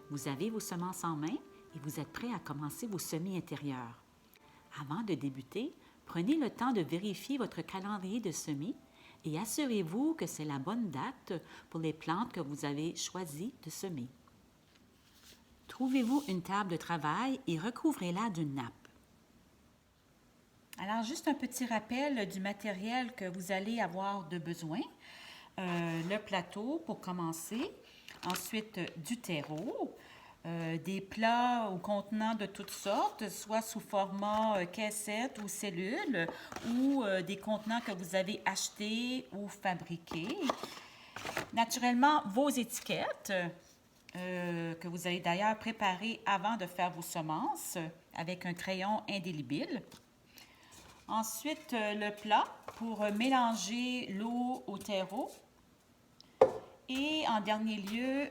Vous avez vos semences en main et vous êtes prêt à commencer vos semis intérieurs. Avant de débuter, prenez le temps de vérifier votre calendrier de semis et assurez-vous que c'est la bonne date pour les plantes que vous avez choisi de semer. Trouvez-vous une table de travail et recouvrez-la d'une nappe. Alors, juste un petit rappel du matériel que vous allez avoir de besoin. Le plateau pour commencer, ensuite du terreau, des plats ou contenants de toutes sortes, soit sous format caissette ou cellule, ou des contenants que vous avez achetés ou fabriqués. Naturellement, vos étiquettes, que vous allez d'ailleurs préparer avant de faire vos semences avec un crayon indélébile. Ensuite, le plat pour mélanger l'eau au terreau. Et en dernier lieu,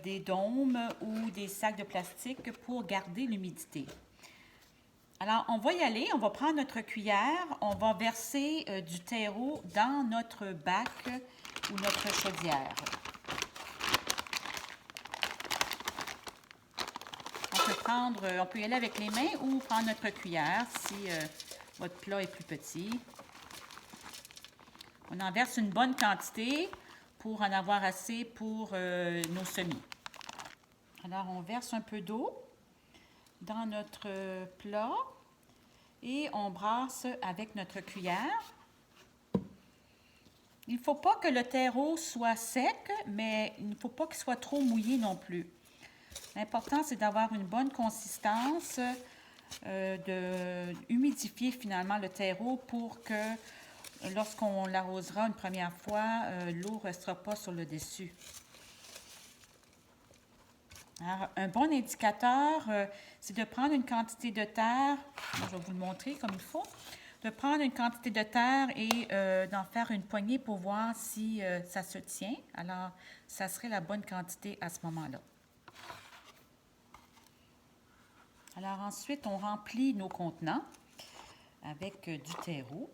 des dômes ou des sacs de plastique pour garder l'humidité. Alors, on va y aller, on va prendre notre cuillère, on va verser du terreau dans notre bac ou notre chaudière. On peut y aller avec les mains ou prendre notre cuillère si votre plat est plus petit. On en verse une bonne quantité pour en avoir assez pour nos semis. Alors, on verse un peu d'eau dans notre plat et on brasse avec notre cuillère. Il ne faut pas que le terreau soit sec, mais il ne faut pas qu'il soit trop mouillé non plus. L'important, c'est d'avoir une bonne consistance, de humidifier finalement le terreau pour que lorsqu'on l'arrosera une première fois, l'eau ne restera pas sur le dessus. Alors, un bon indicateur, c'est de prendre une quantité de terre, je vais vous le montrer comme il faut, de prendre une quantité de terre et d'en faire une poignée pour voir si ça se tient. Alors, ça serait la bonne quantité à ce moment-là. Alors ensuite, on remplit nos contenants avec du terreau.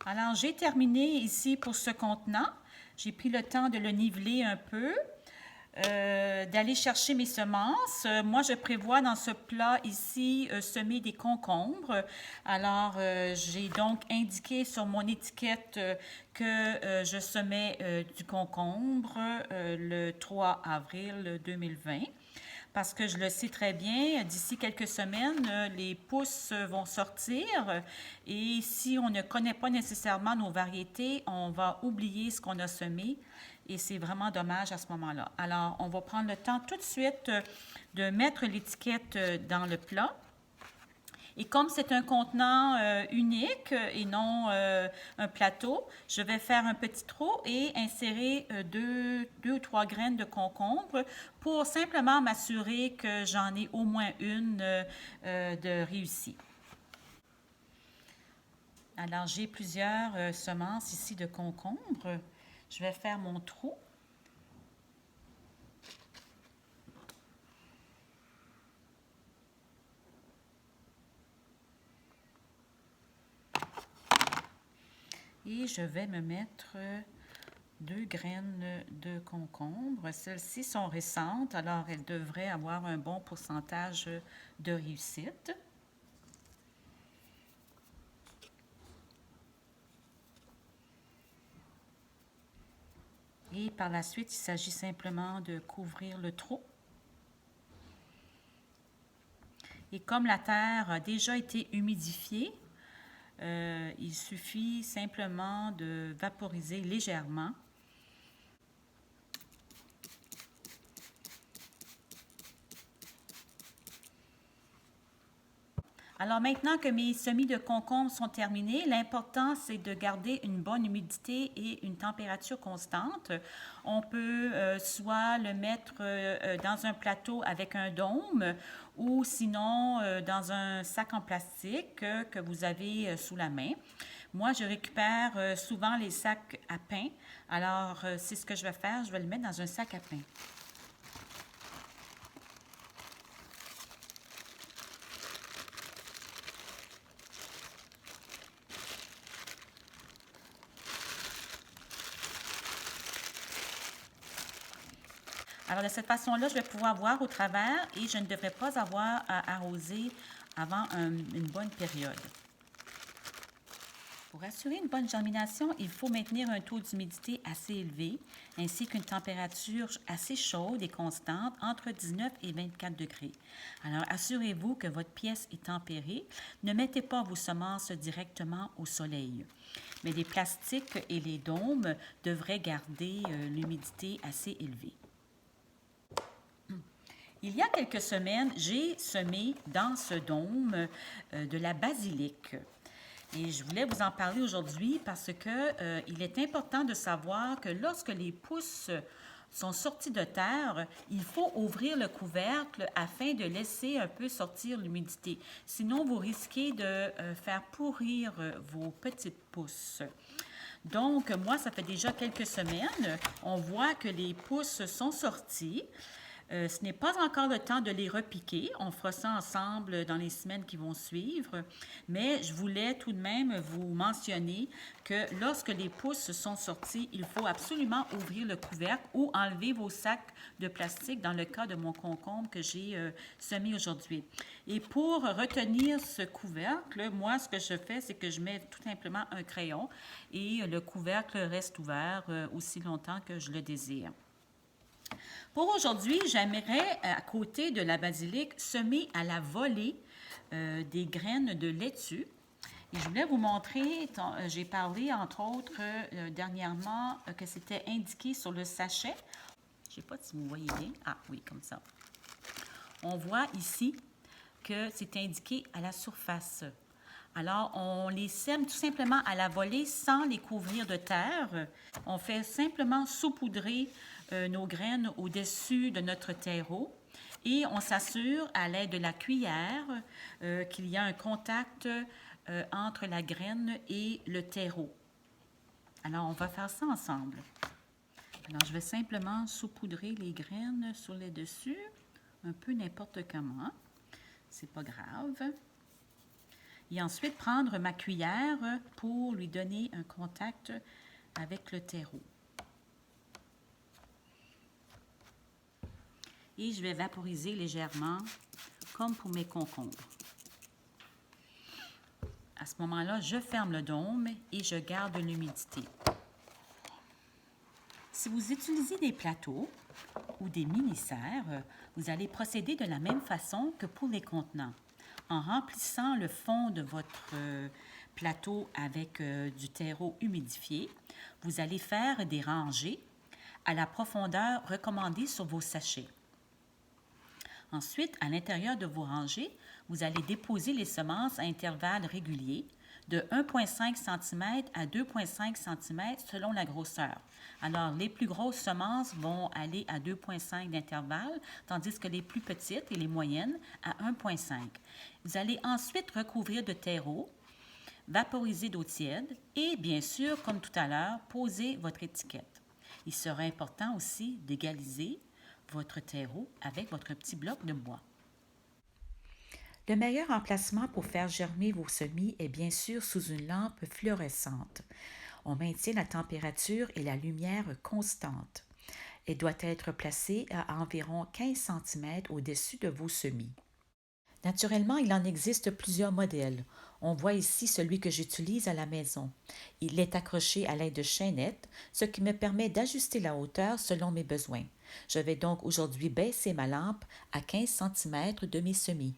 Alors, j'ai terminé ici pour ce contenant. J'ai pris le temps de le niveler un peu, d'aller chercher mes semences. Moi, je prévois dans ce plat ici semer des concombres. Alors, j'ai donc indiqué sur mon étiquette que je semais du concombre le 3 avril 2020. Parce que je le sais très bien, d'ici quelques semaines, les pousses vont sortir et si on ne connaît pas nécessairement nos variétés, on va oublier ce qu'on a semé et c'est vraiment dommage à ce moment-là. Alors, on va prendre le temps tout de suite de mettre l'étiquette dans le plat. Et comme c'est un contenant unique et non un plateau, je vais faire un petit trou et insérer deux ou trois graines de concombre pour simplement m'assurer que j'en ai au moins une de réussie. Alors, j'ai plusieurs semences ici de concombre. Je vais faire mon trou. Et je vais me mettre 2 graines de concombre. Celles-ci sont récentes, alors elles devraient avoir un bon pourcentage de réussite. Et par la suite, il s'agit simplement de couvrir le trou. Et comme la terre a déjà été humidifiée, il suffit simplement de vaporiser légèrement. Alors maintenant que mes semis de concombre sont terminés, l'important c'est de garder une bonne humidité et une température constante. On peut soit le mettre dans un plateau avec un dôme ou sinon dans un sac en plastique que vous avez sous la main. Moi, je récupère souvent les sacs à pain. Alors, c'est ce que je vais faire. Je vais le mettre dans un sac à pain. Alors, de cette façon-là, je vais pouvoir voir au travers et je ne devrais pas avoir à arroser avant une bonne période. Pour assurer une bonne germination, il faut maintenir un taux d'humidité assez élevé ainsi qu'une température assez chaude et constante entre 19 et 24 degrés. Alors, assurez-vous que votre pièce est tempérée. Ne mettez pas vos semences directement au soleil. Mais les plastiques et les dômes devraient garder l'humidité assez élevée. Il y a quelques semaines, j'ai semé dans ce dôme de la basilic. Et je voulais vous en parler aujourd'hui parce que il est important de savoir que lorsque les pousses sont sorties de terre, il faut ouvrir le couvercle afin de laisser un peu sortir l'humidité. Sinon, vous risquez de faire pourrir vos petites pousses. Donc, moi, ça fait déjà quelques semaines. On voit que les pousses sont sorties. Ce n'est pas encore le temps de les repiquer. On fera ça ensemble dans les semaines qui vont suivre. Mais je voulais tout de même vous mentionner que lorsque les pousses sont sorties, il faut absolument ouvrir le couvercle ou enlever vos sacs de plastique dans le cas de mon concombre que j'ai semé aujourd'hui. Et pour retenir ce couvercle, moi, ce que je fais, c'est que je mets tout simplement un crayon et le couvercle reste ouvert aussi longtemps que je le désire. Pour aujourd'hui, j'aimerais, à côté de la basilic, semer à la volée des graines de laitue. Et je voulais vous montrer, j'ai parlé entre autres dernièrement que c'était indiqué sur le sachet. Je ne sais pas si vous voyez bien. Ah oui, comme ça. On voit ici que c'est indiqué à la surface. Alors, on les sème tout simplement à la volée sans les couvrir de terre. On fait simplement saupoudrer nos graines au-dessus de notre terreau et on s'assure à l'aide de la cuillère qu'il y a un contact entre la graine et le terreau. Alors, on va faire ça ensemble. Alors, je vais simplement saupoudrer les graines sur les dessus, un peu n'importe comment. C'est pas grave. Et ensuite, prendre ma cuillère pour lui donner un contact avec le terreau. Et je vais vaporiser légèrement, comme pour mes concombres. À ce moment-là, je ferme le dôme et je garde l'humidité. Si vous utilisez des plateaux ou des mini-serres, vous allez procéder de la même façon que pour les contenants. En remplissant le fond de votre plateau avec du terreau humidifié, vous allez faire des rangées à la profondeur recommandée sur vos sachets. Ensuite, à l'intérieur de vos rangées, vous allez déposer les semences à intervalles réguliers de 1,5 cm à 2,5 cm selon la grosseur. Alors, les plus grosses semences vont aller à 2,5 d'intervalle, tandis que les plus petites et les moyennes à 1,5. Vous allez ensuite recouvrir de terreau, vaporiser d'eau tiède et, bien sûr, comme tout à l'heure, poser votre étiquette. Il sera important aussi d'égaliser votre terreau avec votre petit bloc de bois. Le meilleur emplacement pour faire germer vos semis est bien sûr sous une lampe fluorescente. On maintient la température et la lumière constante. Elle doit être placée à environ 15 cm au-dessus de vos semis. Naturellement, il en existe plusieurs modèles. On voit ici celui que j'utilise à la maison. Il est accroché à l'aide de chaînettes, ce qui me permet d'ajuster la hauteur selon mes besoins. Je vais donc aujourd'hui baisser ma lampe à 15 cm de mes semis.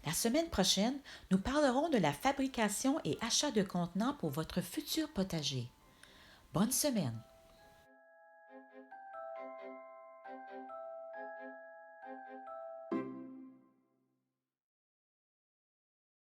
La semaine prochaine, nous parlerons de la fabrication et achat de contenants pour votre futur potager. Bonne semaine!